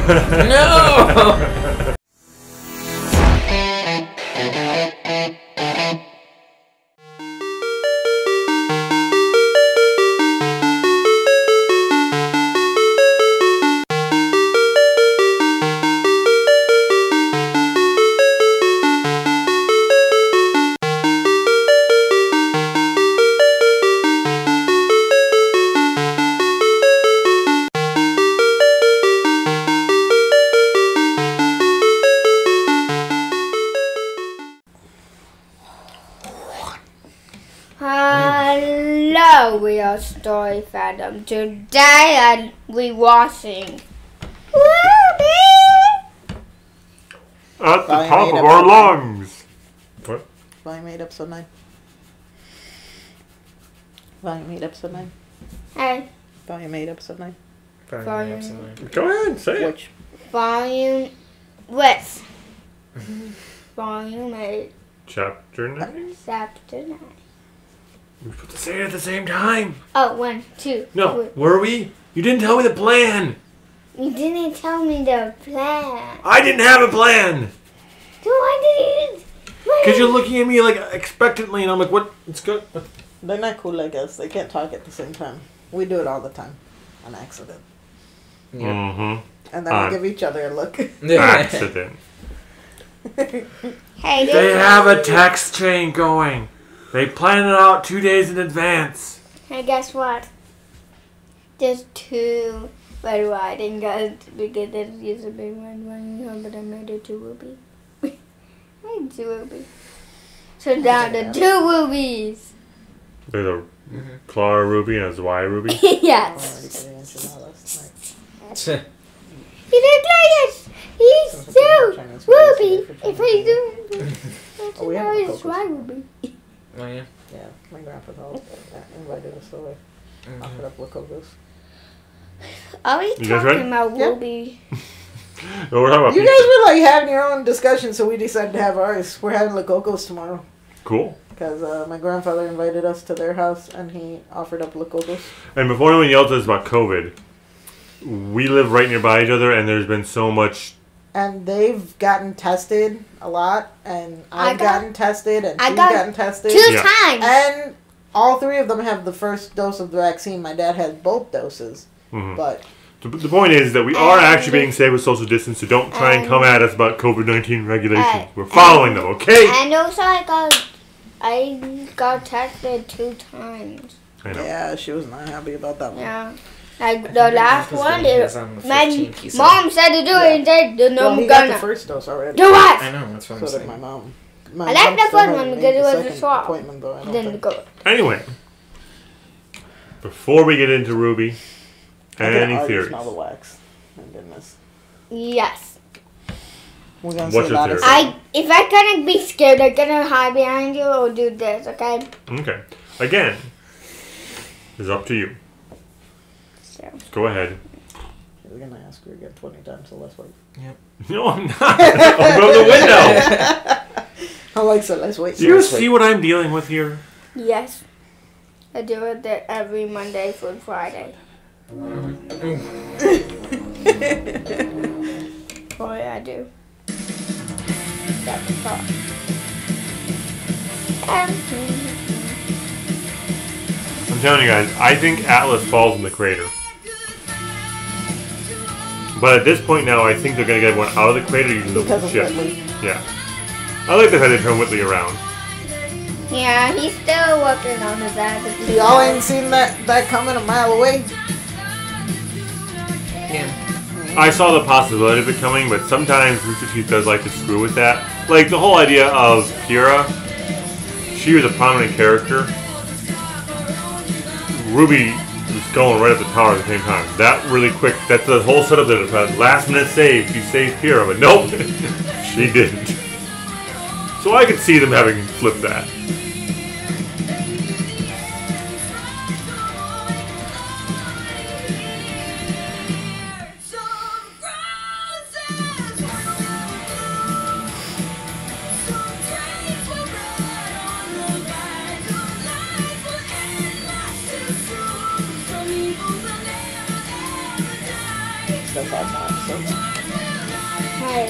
No! Hello, we are StoryFNDM. Today we're watching RWBY. At the top of our lungs. What? Volume 8, episode 9. Volume 8, episode 9. Hey. Volume 8, episode 9. Volume. Go ahead, say it. Which? Volume. What? Volume 8. Chapter 9? Chapter 9. We're supposed to say it at the same time. Oh, 1, 2. No, were we? You didn't tell me the plan. You didn't tell me the plan. I didn't have a plan. So I did. Because you're looking at me like expectantly, and I'm like, what? It's good. What? They're not cool like us. They can't talk at the same time. We do it all the time. On accident. Yeah. Mm-hmm. And then we give each other a look. Accident. Hey, They have a text chain going. They plan it out 2 days in advance. Hey, guess what? There's 2 Red Riding Hoods because there's used to be Red Riding Hood, but I made it 2 ruby. I made 2 ruby. So now the 2 rubies. There's a Clara Ruby and a Zwei Ruby. Yes. Oh, He look like us. He's so ruby. If I do, Oh, we have it's cocos. Zwei ruby. Oh, yeah? yeah, my grandpa invited us over. Offered up Lacogos. Are we You guys talking ready? about Yeah. ruby? No, we're talking about You pizza. guys were like having your own discussion, so we decided to have ours. We're having Lacogos tomorrow. Cool. Because my grandfather invited us to their house and he offered up Lacogos. And before anyone yells at us about COVID, we live right nearby each other, and there's been so much. And they've gotten tested a lot, and I've gotten tested, and she's gotten tested. 2 times. And all 3 of them have the first dose of the vaccine. My dad has both doses. Mm-hmm. But The point is that we are actually being safe with social distance, so don't try and come at us about COVID-19 regulations. We're following them, okay? And also I got tested 2 times. I know. yeah, she was not happy about that one. Yeah. Like the last one, on the my 15th, he said. mom said to do it and said, no, Well, I'm he got the gonna. first dose already. Do what? I know, that's what I'm So did saying. my mom. I like the still first hasn't one made because it the was a second swab. appointment, though, I don't Then think. go. Anyway, before we get into RWBY, I can any already theories? smell the wax. My goodness. Yes. We're gonna What's see a your lot of theory? If I couldn't be scared, I'm gonna hide behind you or do this, okay? Okay. Again, it's up to you. So. Go ahead. We're gonna ask her again 20 times, so let's wait. No, I'm not. I'll go to the window. I like so let's wait. Do you see what I'm dealing with here? Yes. I do it every Monday through Friday. Boy, I do. That's the part. I'm telling you guys, I think Atlas falls in the crater. But at this point now, I think they're going to get one out of the crater using the Because of ship. Whitley. Yeah. I like the fact they turn Whitley around. Yeah, he's still working on his attitude. Y'all ain't seen that coming a mile away? Yeah. I saw the possibility of it coming, but sometimes Rooster Teeth does like to screw with that. Like, the whole idea of Kira, she was a prominent character. Ruby was going right at the tower at the same time. That really quick, that's the whole setup that it last minute save, she saved Kira, but nope, she didn't. So I could see them having flipped that. past more episodes. Hey.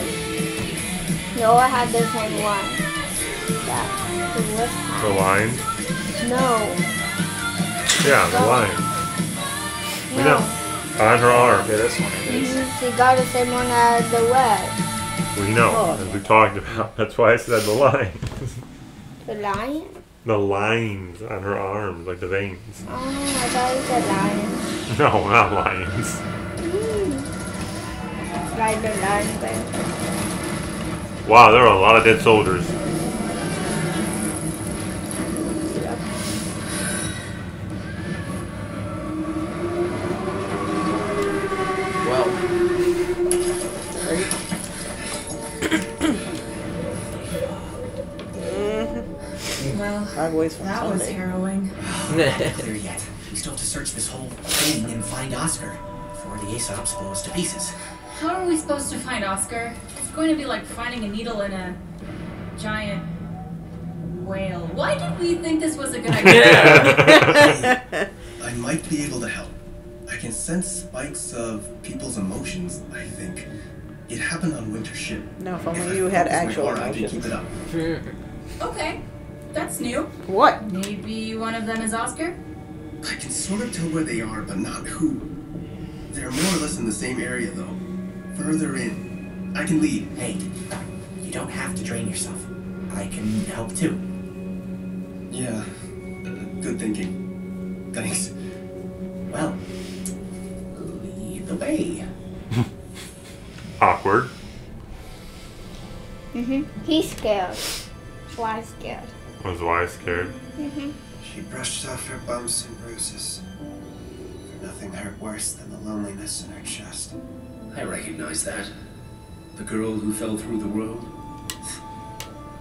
Noah had the same one. That the wolf had. The line? No. Yeah, the line. We No. know. On her arm. Okay, this one it is. She got the same one as the web. We know, Oh. as we talked about. That's why I said the line. The lion? The lines on her arms, like the veins. Oh, I thought it said lion. No, not lions. Like the lion thing. Wow, there are a lot of dead soldiers. Well, Well, My voice from that was Sunday. harrowing. Clear yet. We still have to search this whole thing and find Oscar before the Aesop's blow us to pieces. How are we supposed to find Oscar? It's going to be like finding a needle in a giant whale. Why did we think this was a good idea? I might be able to help. I can sense spikes of people's emotions, I think. It happened on Winter's ship. No, if If only I you had focus my actual aura, I can keep emotions. it up. Okay, that's new. What? Maybe one of them is Oscar? I can sort of tell where they are, but not who. They're more or less in the same area, though. Further in. I can lead. Hey, you don't have to drain yourself. I can help too. Yeah, good thinking. Thanks. Well, lead the way. Awkward. He's scared. Why scared? Was why scared. She brushed off her bumps and bruises. Nothing hurt worse than the loneliness in her chest. I recognize that. The girl who fell through the world.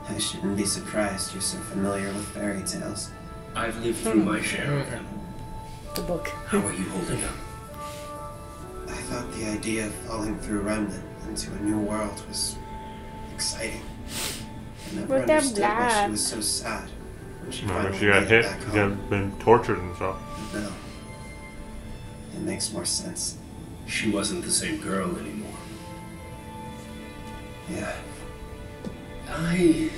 I shouldn't be surprised you're so familiar with fairy tales. I've lived through my share of them. The book. How are you holding up? I thought the idea of falling through Remnant into a new world was exciting. I never But they're understood why she black. was so sad when she Remember, finally she got made hit. it back She home. got been tortured and stuff. But now, it makes more sense. She wasn't the same girl anymore. Yeah. I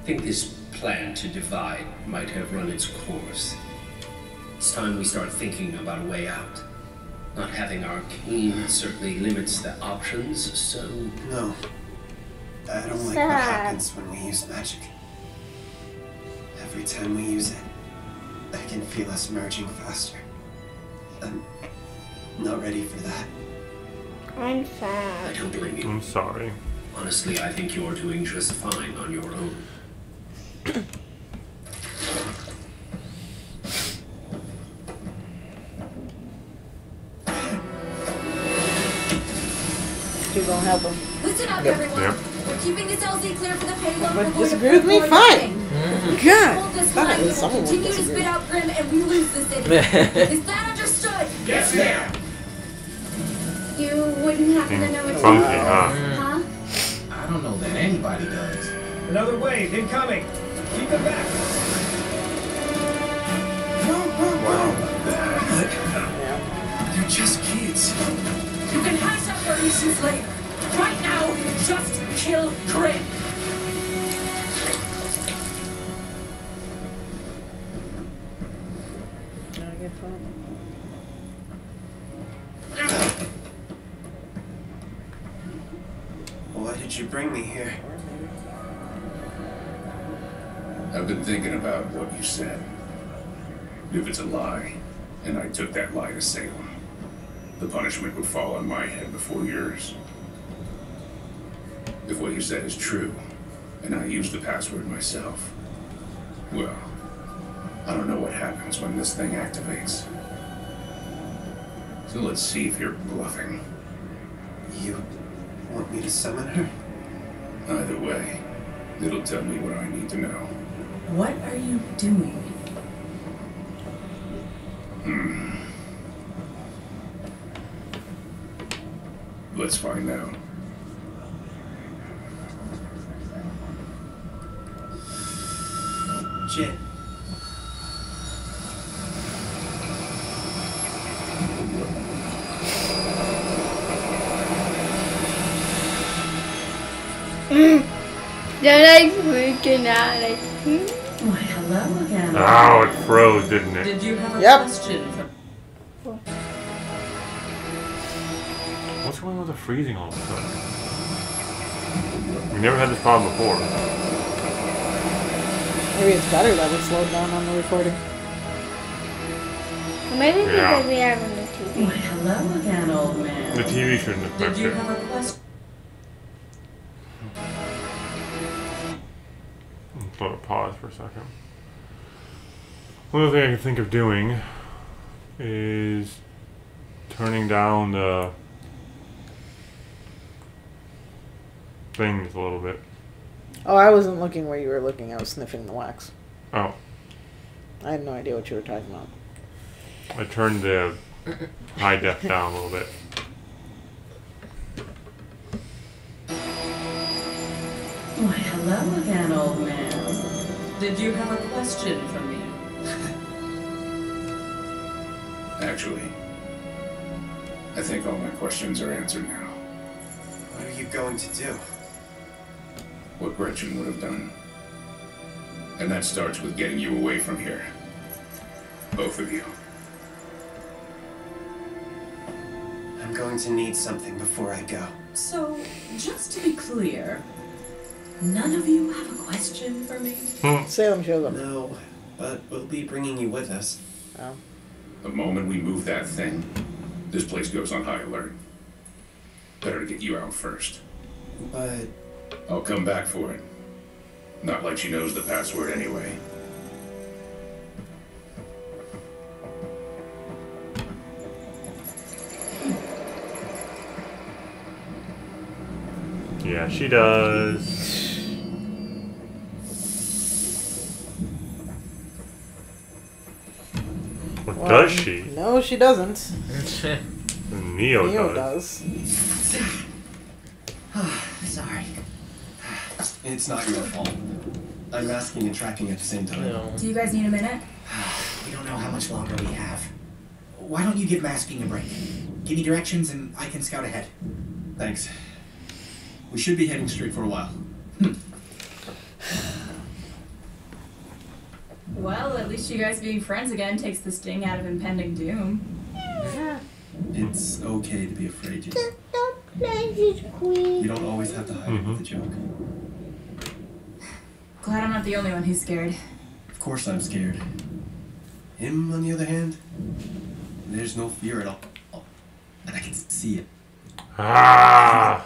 think this plan to divide might have run its course. It's time we start thinking about a way out. Not having arcane certainly limits the options, so... No. I don't like what Sad. happens when we use magic. Every time we use it, I can feel us merging faster. I'm not ready for that. I'm I sad. don't blame you. I'm sorry. Honestly, I think you're doing just fine on your own. You gonna help him? Listen up, Yep. everyone. Yep. We're keeping this LZ clear for the payload. But We're going disagree to with me? put Fine. everything. Hold this Thought line, it we was will someone would continue to disagree. spit out Grim and we lose the city. Is that understood? Yes, ma'am! You wouldn't happen to know what Funky, to do? huh? Huh? I don't know that anybody does. Another wave incoming. Keep them back. They're just kids. You can hash out your issues later. Right now, just kill Grim. Why did you bring me here? I've been thinking about what you said. If it's a lie, and I took that lie to Salem, the punishment would fall on my head before yours. If what you said is true, and I use the password myself, well, I don't know what happens when this thing activates. So let's see if you're bluffing. You want me to summon her? Either way, it'll tell me what I need to know. What are you doing? Let's find out. Jinn. They're like freaking out, like, Why, hello again. Oh, it froze, didn't it? Did you have a Yep. question for... What's going on with the freezing all of a sudden? We never had this problem before. Maybe it's better that we slowed down on the recording. maybe Yeah. because we are on the TV. Why, hello again, old man. The TV shouldn't affect Did you it. have a question? Let's let it pause for a second. One other thing I can think of doing is turning down the things a little bit. Oh, I wasn't looking where you were looking. I was sniffing the wax. Oh, I had no idea what you were talking about. I turned the high def down a little bit. Why, hello again, old man. Did you have a question for me? Actually, I think all my questions are answered now. What are you going to do? What Gretchen would have done. And that starts with getting you away from here. Both of you. I'm going to need something before I go. So, just to be clear, none of you have a question for me? Salem shows up. No, but we'll be bringing you with us. Oh. The moment we move that thing, this place goes on high alert. Better to get you out first. But I'll come back for it. Not like she knows the password anyway. Yeah, she does. Or does she? No, she doesn't. Neo Neo does. sorry. It's not your fault. I'm masking and tracking at the same time. Do you guys need a minute? We don't know how much longer we have. Why don't you give masking a break? Give me directions and I can scout ahead. Thanks. We should be heading straight for a while. Well, at least you guys being friends again takes the sting out of impending doom. It's okay to be afraid, you know. Don't play this queen. You don't always have to hide it with a joke. Glad I'm not the only one who's scared. Of course I'm scared. Him, on the other hand, there's no fear at all. And I can see it. Ah!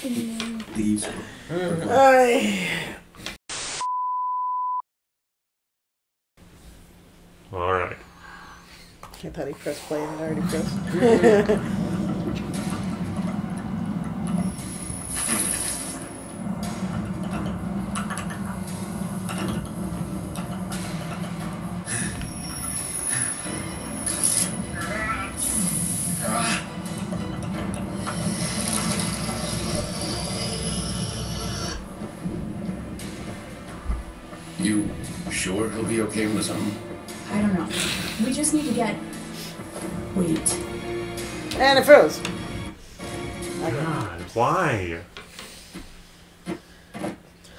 Leaves. Alright. I thought he pressed play and it already pressed. You sure he'll be okay with him? I don't know. We just need to get... Wait. And it froze. God, why?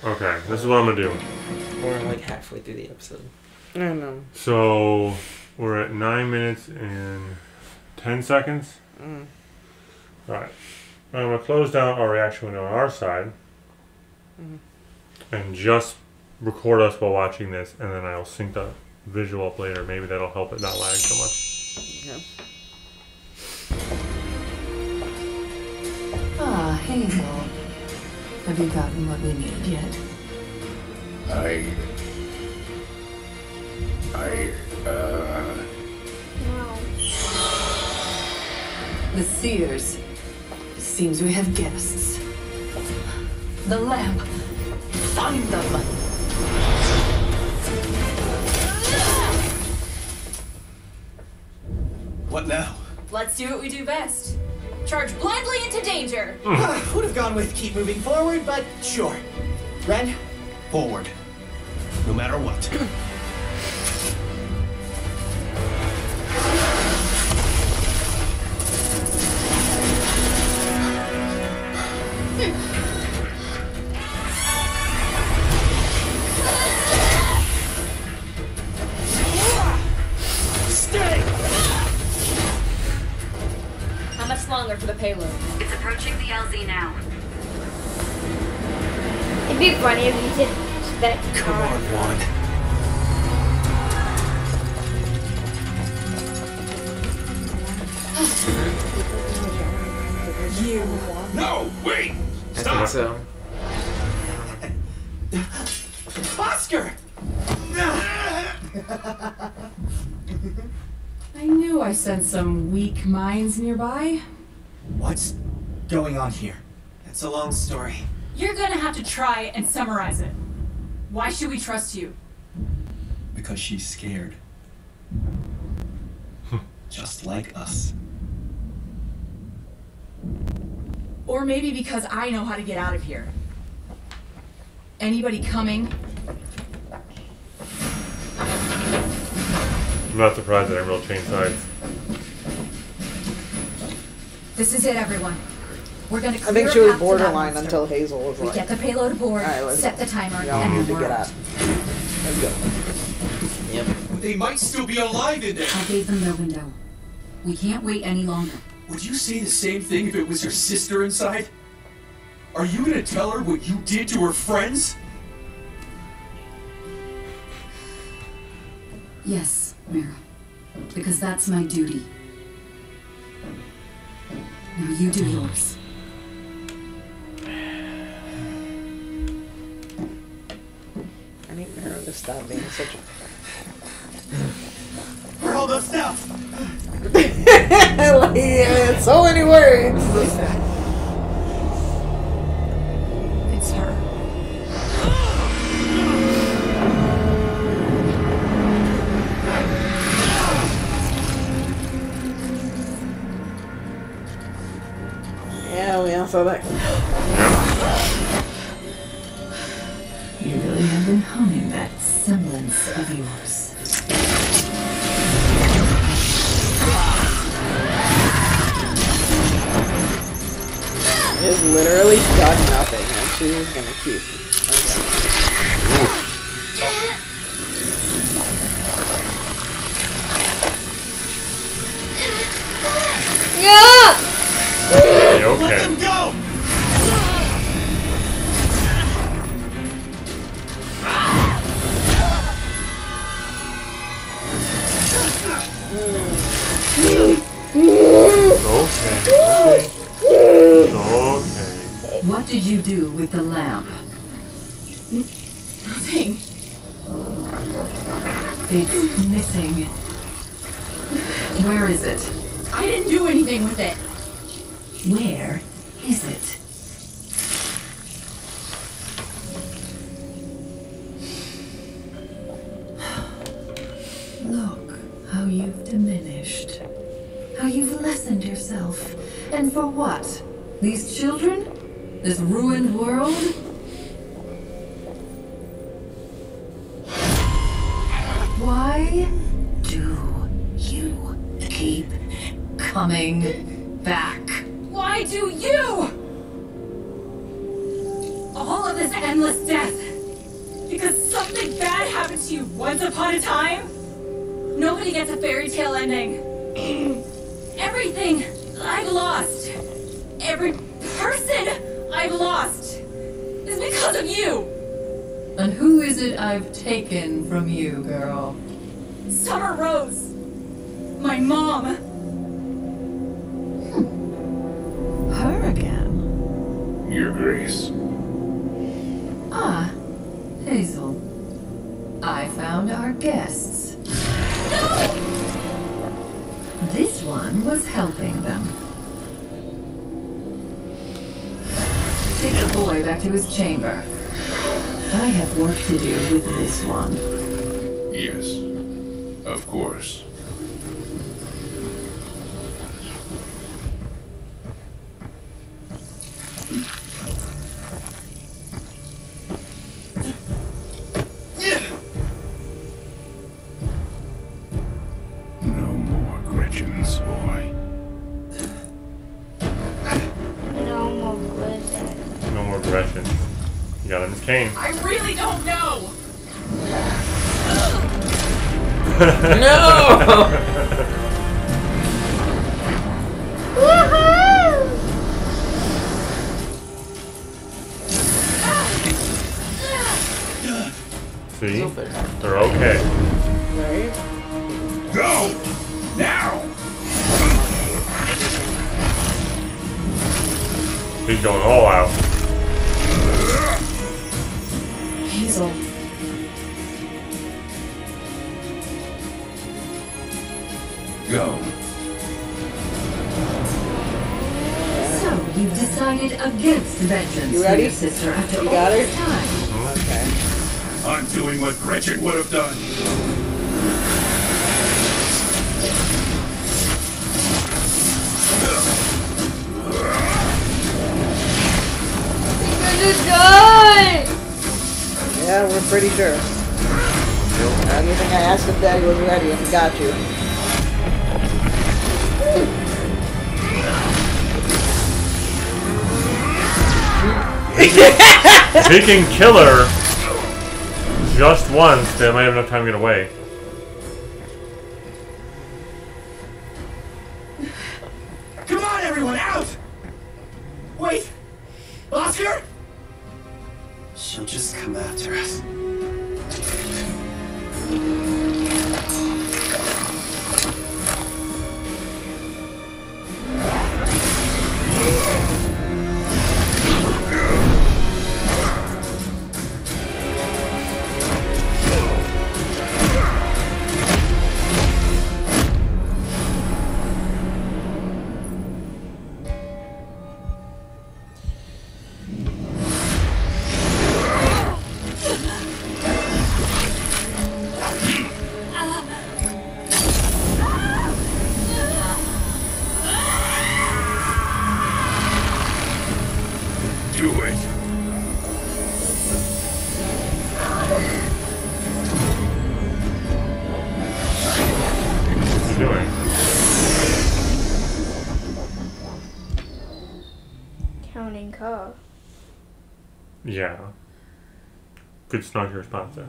Okay, this is what I'm gonna do. We're like halfway through the episode. I don't know. So, we're at 9 minutes and 10 seconds. Alright. I'm gonna close down our reaction window on our side. And just record us while watching this, and then I'll sync the visual up later. Maybe that'll help it not lag so much. Yeah. Ah, Hazel. Have you gotten what we need yet? The Seers. It seems we have guests. The lamp. Find them. What now? Let's do what we do best. Charge blindly into danger. Would have gone with keep moving forward, but sure. Ren? Forward. No matter what. payload. It's approaching the LZ now. It'd be funny if you did that. Come on, Wand. You. No, wait! I think so. Oscar! I knew I sensed some weak minds nearby. What's going on here? It's a long story. You're gonna have to try and summarize it. Why should we trust you? Because she's scared. Just like us. Or maybe because I know how to get out of here. Anybody coming? I'm not surprised that Emerald changed sides. This is it, everyone. We're gonna clear I think she a was path to borderline that until Hazel was We like, get the payload aboard, "All right, let's set go. the timer, Y'all and need to we're get out. out. Let's go." Yep. They might still be alive in there. I gave them their window. We can't wait any longer. Would you say the same thing if it was your sister inside? Are you gonna tell her what you did to her friends? Yes, Mira. Because that's my duty. Now you do yours. I need Mira to stop being such a... Where all those stuff? like, yeah, so many words. It's her. Yeah, we all saw that. You really have been honing that semblance of yours. It's literally done nothing, and she was gonna keep. Yeah! Okay, okay. Let them go! Okay. What did you do with the lamp? Nothing. It's missing. Where is it? I didn't do anything with it. Where is it? Look how you've diminished. How you've lessened yourself. And for what? These children? This ruined world? Why do you keep coming back? Why do you? All of this endless death. Because something bad happened to you once upon a time? Nobody gets a fairy tale ending. Everything I've lost, every person I've lost is because of you. And who is it I've taken from you, girl? Summer Rose. My mom. Her again? Your Grace. Ah, Hazel. I found our guests. No! This one was helping them. Take the boy back to his chamber. I have work to do with this one. Yes, of course. No more Gretchens, boy. No more glitter. No more aggression. You got him his cane. I really don't know. No! Woohoo! They're okay. Right? Go! Now! He's going all out. Hazel. Go. So you've decided against vengeance You for ready? your sister after You all got this her? time. Okay. I'm doing what Gretchen would have done. He's gonna die! Yeah, we're pretty sure. Anything I asked if Daddy was ready, and he got you. He can kill her just once. They might have enough time to get away. Come on, everyone, out! Wait! Oscar? She'll just come after us. Do it. What's he doing? Counting car. Yeah. Good snarky response there.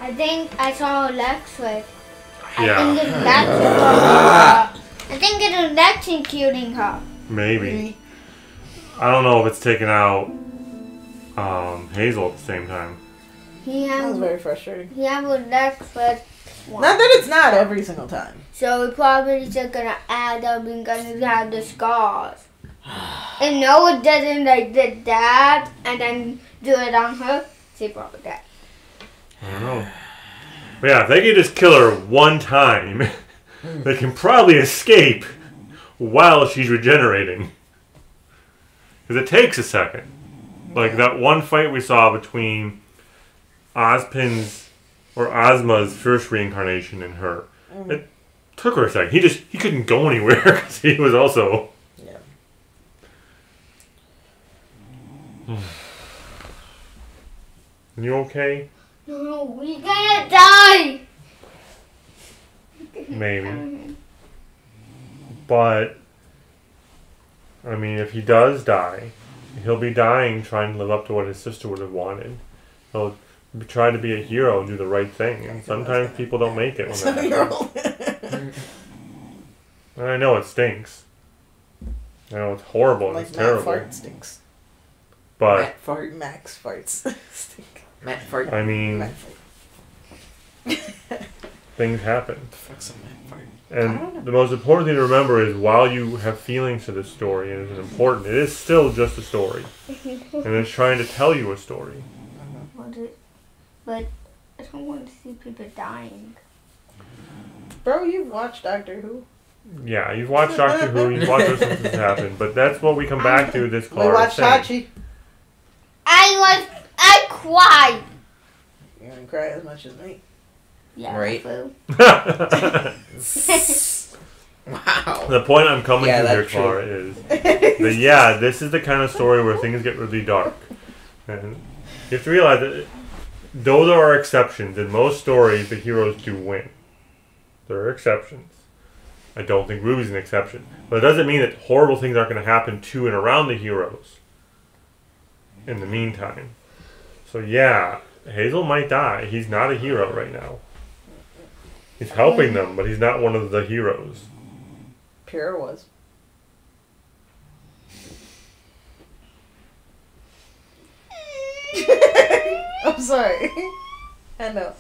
I think I saw Lex with. Yeah. I think it's electrocuting her. Maybe. I don't know if it's taken out Hazel at the same time. That was very frustrating. He have a Lex with one. Not that it's not every single time. So it probably just gonna add up and gonna have the scars. And no, it doesn't like did that and then do it on her. She probably that. I don't know. But yeah, if they can just kill her one time, they can probably escape while she's regenerating. Because it takes a second. Like that one fight we saw between Ozpin's or Ozma's first reincarnation and her. It took her a second. He couldn't go anywhere because he was also. Yeah. You okay? No, we gonna die. Maybe. But, I mean, if he does die, he'll be dying trying to live up to what his sister would have wanted. He'll try to be a hero and do the right thing. And sometimes people don't make it when that happens. And I know it stinks. I know it's horrible and Like it's Matt terrible. Fart stinks. But, Max farts stink. Matt Fart. I mean, Matt fart. things happen. Fuck's a Matt Fart. And the most important thing to remember is while you have feelings to this story and it's important, it is still just a story. And it's trying to tell you a story. But I don't want to see people dying. Bro, you've watched Doctor Who. Yeah, you've watched Doctor Who, you've watched those things happen, but that's what we come back to this We card. watched Hachi. I cried. You didn't cry as much as me. Yeah, Right. boo. Wow. The point I'm coming Yeah, to here, that's true. Clara, is that yeah, this is the kind of story where things get really dark. And you have to realize that those are exceptions. In most stories, the heroes do win. There are exceptions. I don't think RWBY's an exception. But it doesn't mean that horrible things aren't going to happen to and around the heroes in the meantime. So yeah, Hazel might die. He's not a hero right now. He's helping them, but he's not one of the heroes. Pure was. I'm sorry. I know.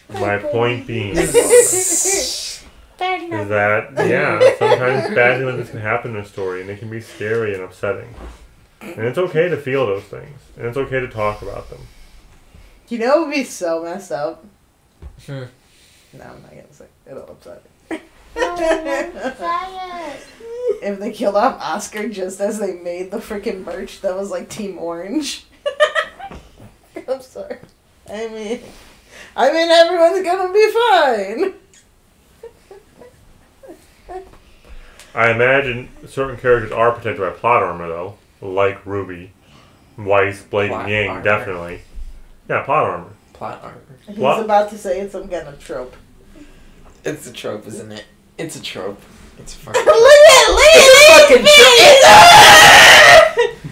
My point being is that, yeah, sometimes bad things can happen in a story, and they can be scary and upsetting. And it's okay to feel those things, and it's okay to talk about them. You know what would be so messed up? Hmm. No, I'm not going to say it. It'll upset me. No, If they killed off Oscar just as they made the freaking merch that was like Team Orange. I'm sorry. I mean everyone's gonna be fine. I imagine certain characters are protected by plot armor, though, like Ruby, Weiss, Blade, and Plot Yang, armor. definitely. Yeah, plot armor. Plot armor. He's What? about to say it's some kind of trope. It's a trope, isn't it? It's a trope. It's a Look fucking at fucking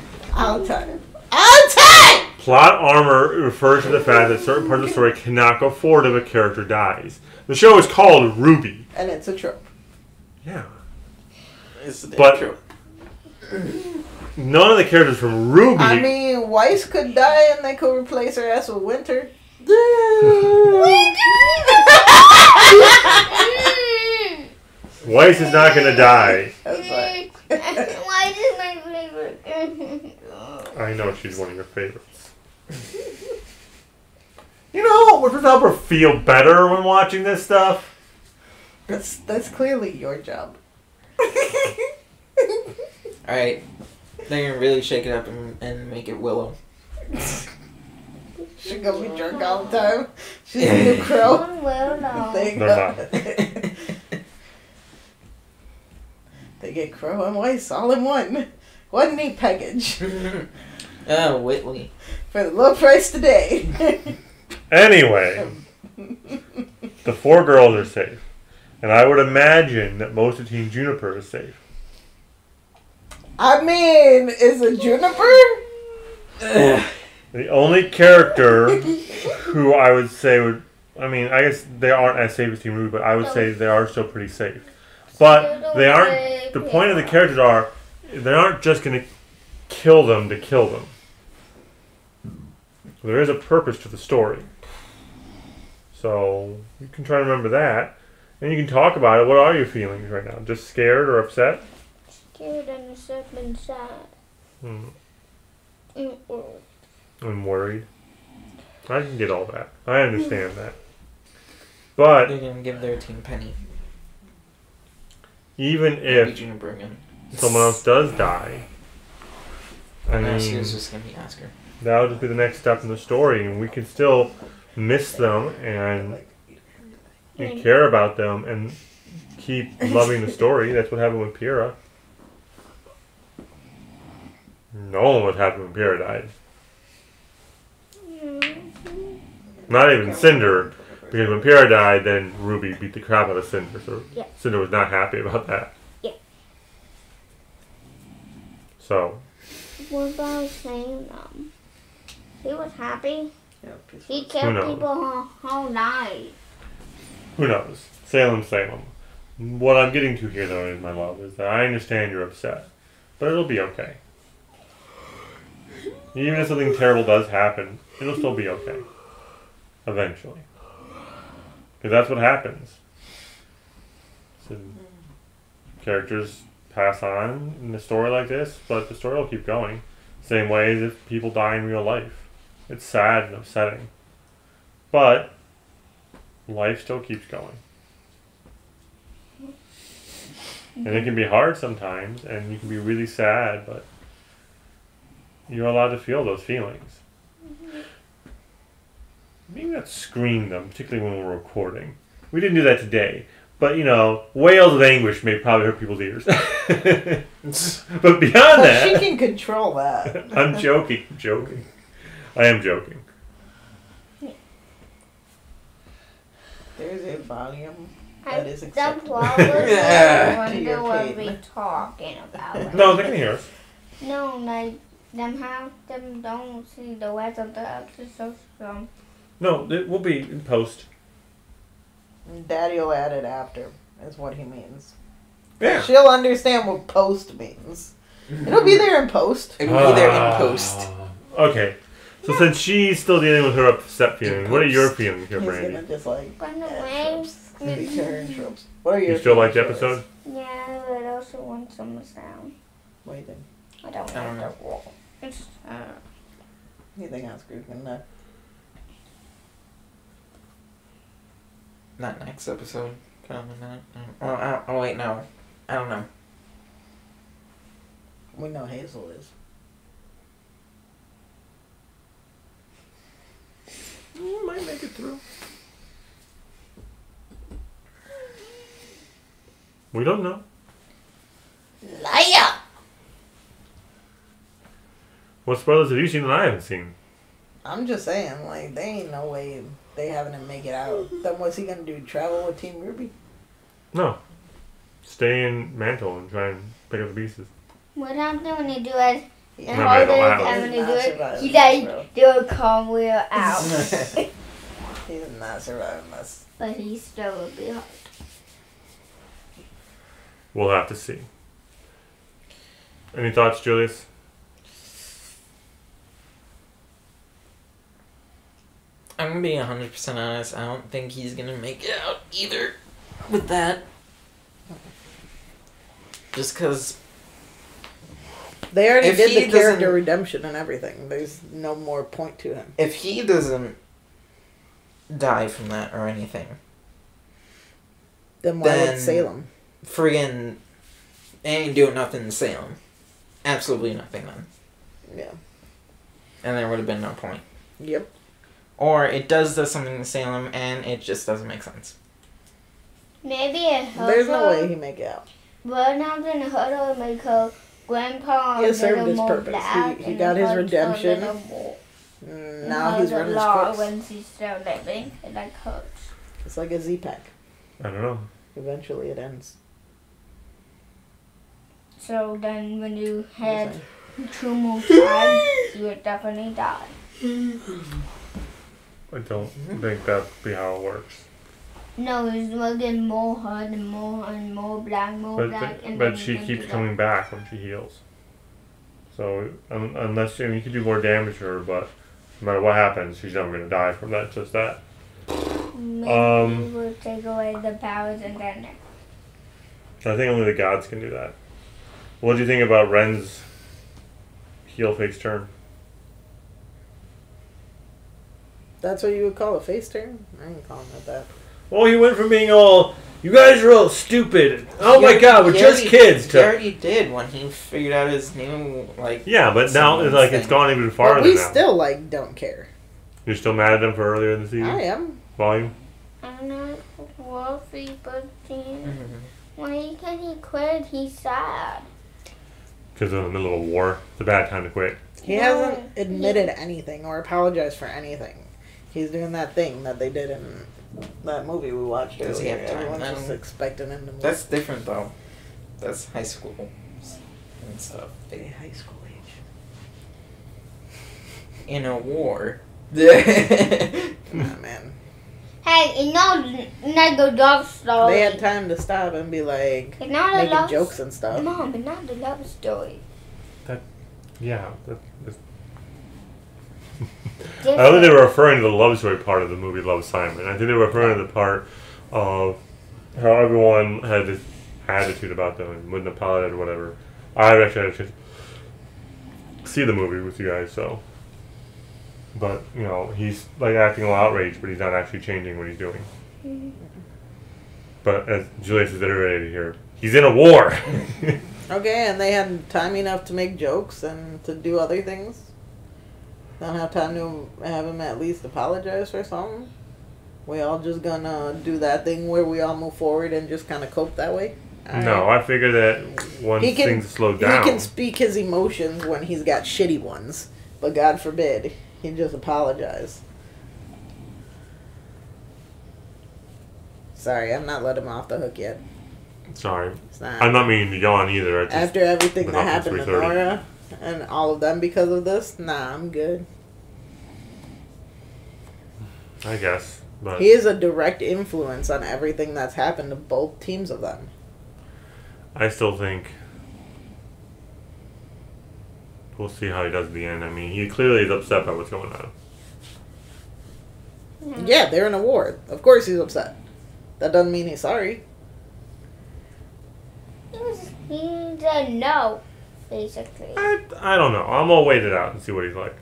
trope. I'll time. I'll time! Plot armor refers to the fact that certain parts of the story cannot go forward if a character dies. The show is called RWBY. And it's a trope. Yeah. It's a damn But trope. none of the characters from RWBY... I mean, Weiss could die and they could replace her ass with Winter. Weiss is not going to die. Why is my favorite? I know she's one of your favorites. You know what would help her feel better when watching this stuff? That's clearly your job. Alright. They're gonna really shake it up and make it Willow. She's gonna be drunk all the time. She's a new crow. Well, no. There you They're go. not. They get Crow and Weiss all in one. One neat package. Oh, Whitley. For the low price today. Anyway, the 4 girls are safe. And I would imagine that most of Team Juniper is safe. I mean, is it Juniper? The only character who I would say would... I mean, I guess they aren't as safe as Team RWBY, but I would say they are still pretty safe. But they aren't... The point of the characters are... They aren't just going to kill them to kill them. There is a purpose to the story. So, you can try to remember that. And you can talk about it. What are your feelings right now? Just scared or upset? Scared and upset and sad. Hmm. And worried. I'm worried. I can get all that. I understand that. But They're gonna give their team Penny. even Maybe if Juniper again. someone else does die, I No, she mean, was just gonna be Oscar. that'll just be the next step in the story, and we can still miss them and care about them and keep loving the story. That's what happened with Pyrrha. No one was happy when Pyrrha died. Not even Cinder, because when Pyrrha died, then Ruby beat the crap out of Cinder, so Yeah. Cinder was not happy about that. Yeah. So, What about Salem? He was happy. He Who killed knows? people whole night. who knows? Salem. What I'm getting to here, though, is my love, is that I understand you're upset, but it'll be okay. Even if something terrible does happen, it'll still be okay. Eventually. Because that's what happens. So, characters pass on in a story like this, but the story will keep going. Same way as if people die in real life. It's sad and upsetting. But life still keeps going. And it can be hard sometimes, and you can be really sad, but you're allowed to feel those feelings. Maybe not scream them, particularly when we're recording. We didn't do that today. But, you know, wails of anguish may probably hurt people's ears. But beyond that... She can control that. I'm joking. I am joking. There's a volume that is The acceptable. problem is I To wonder your what pain. we talking about. No, they can hear us. No, like them don't see the rest of the episode. So No, it will be in post. Daddy will add it after, is what he means. Yeah. She'll understand what post means. It'll be there in post. It'll be there in post. Okay. So since she's still dealing with her upset feelings, what are your feelings here, He's Brandy? gonna just like Run away. speak to her in tropes. What are your You still like the feelings? episode? Yeah, but I also want some sound. What do you think? I don't I don't like the wall. It's, Anything else, Groove? Not next episode. Probably not. Oh, wait, no. I don't know. We know Hazel is. You might make it through. We don't know. Liar! What spoilers have you seen that I haven't seen? I'm just saying, like, they ain't no way they having him make it out. Then what's he gonna do? Travel with Team RWBY? No. Stay in Mantle and try and pick up the pieces. what happens when you do it? He And No, hold no, it, no, and when you do it, surviving he this, bro. like do a cartwheel out. He's not surviving this. But he still will be hard. We'll have to see. Any thoughts, Julius? I'm gonna be 100% honest. I don't think he's gonna make it out either with that. Just because They already If did he the character doesn't- redemption and everything. There's no more point to him. if he doesn't die from that or anything, Then why Then- would Salem? friggin' ain't doing nothing in Salem. Absolutely nothing then. Yeah. And there would have been no point. Yep. Or it does something in Salem and it just doesn't make sense. Maybe a There's no way hurdle. he make it out. What happens in a hurdle would make her grandpa He a has served little his more purpose. black He and got his hurt her a redemption. little more. Now he's running his law course. when she's still living. It like hurts. It's like a Z-Pack. I don't know. Eventually it ends. So then when you had 2 more times, you would definitely die. I don't think that'd be how it works. No, it's getting more hard and more black, more black. And But then she you keeps die. coming back when she heals. So unless you can do more damage to her, but no matter what happens, she's never gonna die from that. Just that. Maybe Um, we'll take away the powers and then I think only the gods can do that. What do you think about Ren's heel face turn? That's what you would call a face turn? I ain't calling it that. Well, he went from being all, you guys are all stupid. Oh my He god, we're already- just kids. He To, already did when he figured out his new, like... yeah, but now Someone's like it's thing. gone even farther But we now. still, like, don't care. You're still mad at him for earlier in the season? I am. Volume? I'm not wealthy, but Mm-hmm. why can't he quit? He's sad. Because they're in the middle of a war. It's a bad time to quit. He hasn't admitted anything or apologized for anything. He's doing that thing that they did in that movie we watched Does he earlier. have time? Everyone's I just don't- expecting him to move. That's different, though. That's high school and stuff. high school age. In a war. Come on, man. Hey, it's not the love story. They had time to stop and be like It's not a making love jokes and stuff. Mom, it's not the love story. Yeah. I don't think they were referring to the love story part of the movie Love, Simon. I think they were referring to the part of how everyone had this attitude about them and wouldn't apologize or whatever. I actually had a chance to see the movie with you guys, so. But, you know, he's like acting all outraged, but he's not actually changing what he's doing. Mm-hmm. But as Julius has iterated here, he's in a war! Okay, and they had time enough to make jokes and to do other things. Don't have time to have him at least apologize for something. We all just gonna do that thing where we all move forward and just kind of cope that way. No, I figure that once things slow down. He can speak his emotions when he's got shitty ones, but God forbid he just apologize. Sorry, I'm not letting him off the hook yet. Sorry. Not. I'm not meaning to yawn either. I just, After everything been that up since happened to 3:30. Nora and all of them because of this, nah, I'm good. I guess. But He is a direct influence on everything that's happened to both teams of them. I still think we'll see how he does at the end. I mean, he clearly is upset by what's going on. Yeah, they're in a war. Of course he's upset. That doesn't mean he's sorry. He said no, basically. I don't know. I'm gonna wait it out and see what he's like.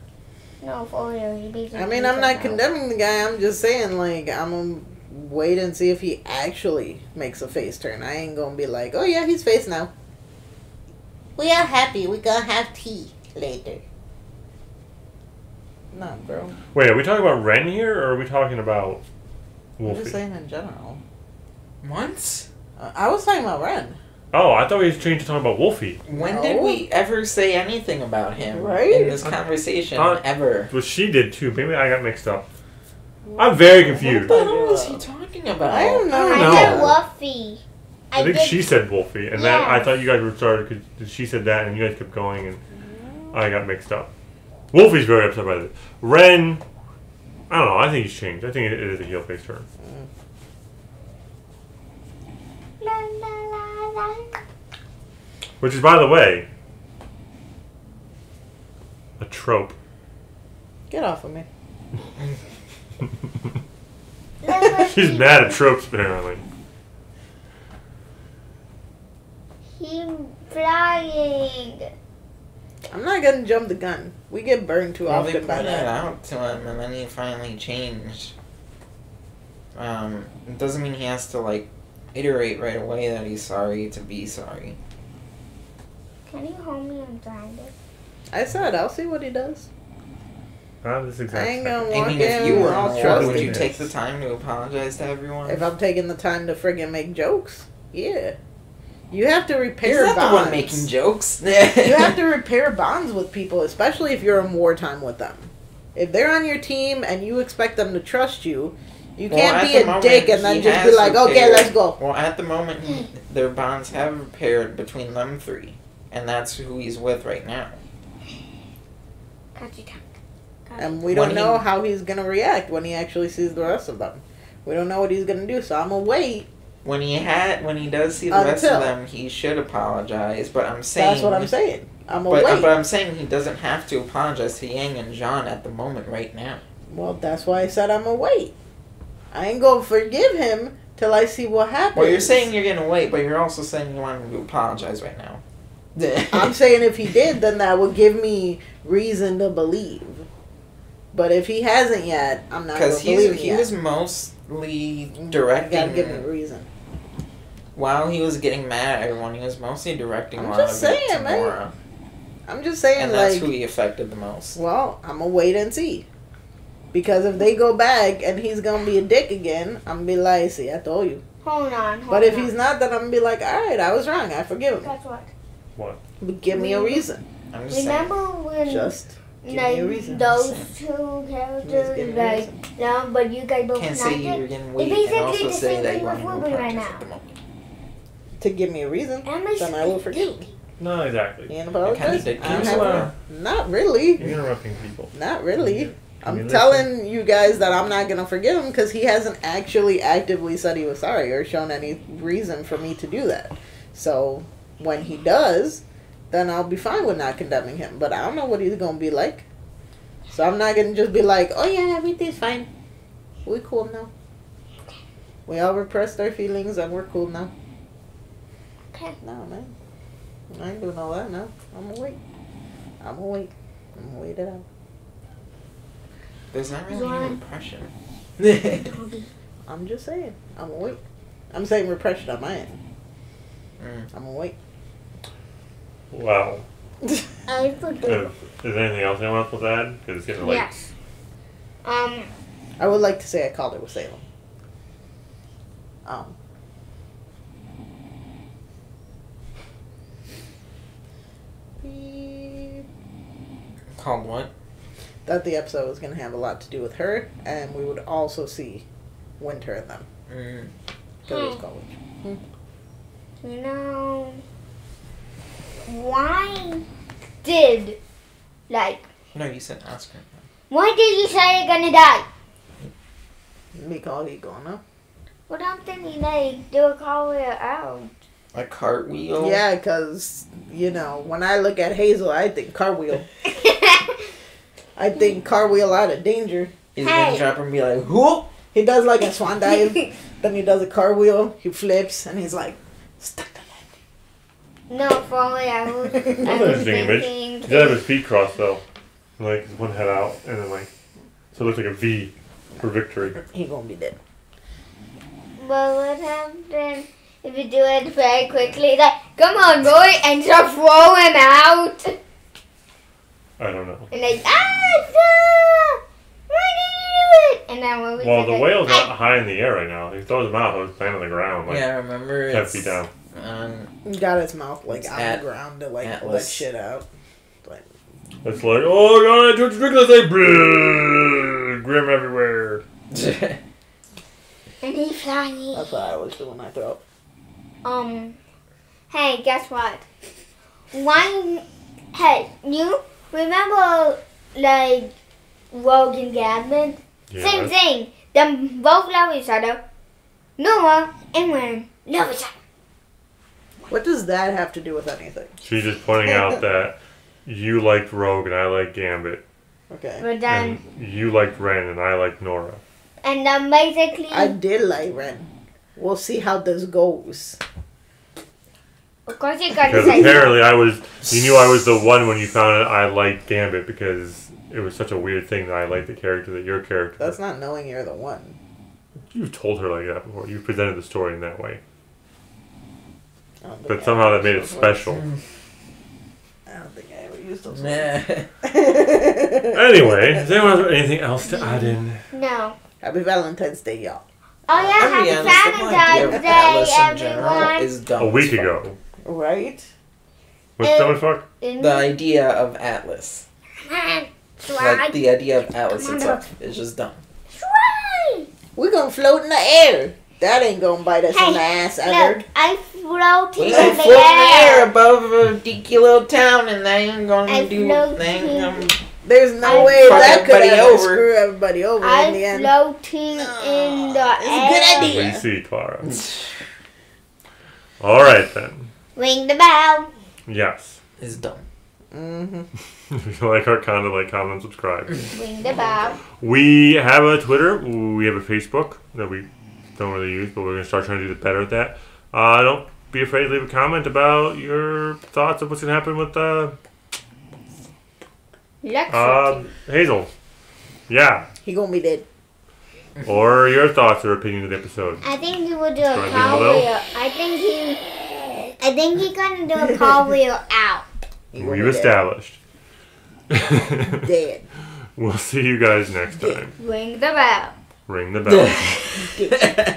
No, for real. He basically I mean, I'm said not no. condemning the guy. I'm just saying, like, I'm gonna wait and see if he actually makes a face turn. I ain't gonna be like, oh yeah, he's face now. We are happy. We gonna have tea later. Nah, bro. Wait, are we talking about Ren here, or are we talking about I'm Wolfie? just saying in general. What? I was talking about Ren. Oh, I thought we changed to talking about Wolfie. When did we ever say anything about him Right? in this conversation? Ever? Well, she did too. Maybe I got mixed up. I'm very confused. What the hell is he talking about? I don't know. I said Wuffy. I think she said Wolfie, and then I thought you guys were started because she said that, and you guys kept going, and I got mixed up. Wolfie's very upset by this. Ren, I don't know. I think he's changed. I think it is a heel face turn. Which is, by the way, a trope. Get off of me. She's mad at tropes, apparently. He's flying. I'm not gonna jump the gun. We get burned too Well, they often by pointed it that. out to him, and then he finally changed. It doesn't mean he has to, like, iterate right away that he's sorry to be sorry. Can you hold me and drive it? I said I'll see what he does. This exact I ain't gonna second. walk I mean, if in you were all more, trusting would you this. take the time to apologize to everyone? If I'm taking the time to friggin' make jokes, yeah. You have to repair He's not bonds. the one making jokes. You have to repair bonds with people, especially if you're in wartime with them. If they're on your team and you expect them to trust you, you Well, can't at be the a moment, dick and then he just be has like, okay, repaired- let's go. Well, at the moment, their bonds have repaired between them three, and that's who he's with right now. And we don't know how he's going to react when he actually sees the rest of them. We don't know what he's going to do, so I'm going to wait. When he does see the rest of them, he should apologize. But I'm saying That's what I'm saying. I'm going to wait. But I'm saying he doesn't have to apologize to Yang and John at the moment right now. Well, that's why I said I'm going to wait. I ain't going to forgive him till I see what happens. Well, you're saying you're gonna wait, but you're also saying you want him to apologize right now. I'm saying if he did, then that would give me reason to believe. But if he hasn't yet, I'm not going to believe he was mostly directing. You gotta give me a reason. While he was getting mad at everyone, he was mostly directing I'm a lot just of it saying, to man. Mora. I'm just saying, And that's like, who he affected the most. well, I'm going to wait and see. Because if they go back and he's going to be a dick again, I'm going to be like, see, I told you. Hold on. But if he's not, then I'm going to be like, alright, I was wrong. I forgive him. Guess what? What? But give me a reason. I'm just Remember when Just give like me a reason. those two Just characters, give me a like reason. no, but you guys both Can't say connected? you're getting It's weak and basically also the say same that thing you with want to RWBY right apologize at now. the moment. To give me a reason, then I will forgive him. No, exactly. And Kinda apologize. did. I'm Kinda having- Not really. You're interrupting people. Not really. You I'm listen. telling you guys that I'm not going to forgive him because he hasn't actually actively said he was sorry or shown any reason for me to do that. So when he does, then I'll be fine with not condemning him. But I don't know what he's going to be like. So I'm not going to just be like, oh yeah, everything's fine. We cool now. We all repressed our feelings and we're cool now. Okay. No, man. I ain't doing all that now. I'm going to wait. I'm going to wait. I'm going to wait it out. There's not really any repression. I'm just saying. I'm going to wait. I'm saying repression on my end. I'm going to wait. Wow. I forgive. Is there anything else anyone else wants to add? Because it's getting late. Yes. I would like to say I called it with Salem. Called what? That the episode was going to have a lot to do with her, and we would also see Winter and them. Because it was college. You know, why did, like, No, you said Oscar. why did you say you're gonna die? Because he gonna. Well, I'm thinking, like, they'll call it out. A cartwheel? Yeah, because, you know, when I look at Hazel, I think cartwheel. I think cartwheel out of danger. He's gonna drop her and be like, whoop! He does like a swan dive, then he does a cartwheel, he flips, and he's like, stuck the landing. No, probably I was That's an interesting image. He does have his feet crossed though. Like his one head out and then like so it looks like a V for victory. He gonna be dead. But what happens if you do it very quickly? Like, come on, boy, and just throw him out. I don't know. And like, stop! Why did you do it? And then when we Well, the like, whale's not high in the air right now. He throws him out, he's laying on the ground. Like, yeah, remember 10 feet down. Got his mouth like on the ground to like Atlas. let shit out. Like, it's like, oh god, I took drink, let's say, grim everywhere. and he's flying. That's what I always do when I throw up. Hey, guess what? Hey, you remember like Rogue and Gavin? Yeah. Same thing. Them both love each other. Noah and Ren love each other. What does that have to do with anything? She's just pointing out that you liked Rogue and I liked Gambit. Okay. But then, And you liked Ren and I liked Nora. and then basically, I did like Ren. We'll see how this goes. of course you gotta Because say apparently you knew I was the one when you found out I liked Gambit because it was such a weird thing that I liked the character that your character. That's not knowing you're the one. You've told her like that before. You presented the story in that way. I don't think But I somehow ever that made it used those special. words. I don't think I ever used those Nah. Anyway, does anyone have anything else to add in? no. Happy Valentine's Day, y'all. Oh yeah, I'll be happy honest, the whole idea of Valentine's Atlas Day, in general everyone. is dumb. A week as fuck. ago. Right? What's dumb as fuck? The idea of Atlas. Like, the idea of Atlas Come on, itself is just dumb. We're gonna float in the air. That ain't gonna bite us in the ass ever. Look, I floating We in gonna the float in the air. air above a deaky little town and they ain't gonna I do float thing. There's no I way fuck that could everybody ever over. screw everybody over in the I'm end. floating in the it's a good air. idea. We see, Clara. Alright then. Ring the bell. Yes. It's dumb. Mm-hmm. If you like our content, like, comment, subscribe. Ring the bell. We have a Twitter. We have a Facebook that we don't really use, but we're going to start trying to do better at that. Don't be afraid to leave a comment about your thoughts of what's going to happen with Hazel. Yeah. He gonna be dead. Or your thoughts or opinion of the episode. I think he will do a Join me below. cartwheel. I think he's gonna do a cartwhel out. We've established. Dead. We'll see you guys next time. Ring the bell. Ring the bell.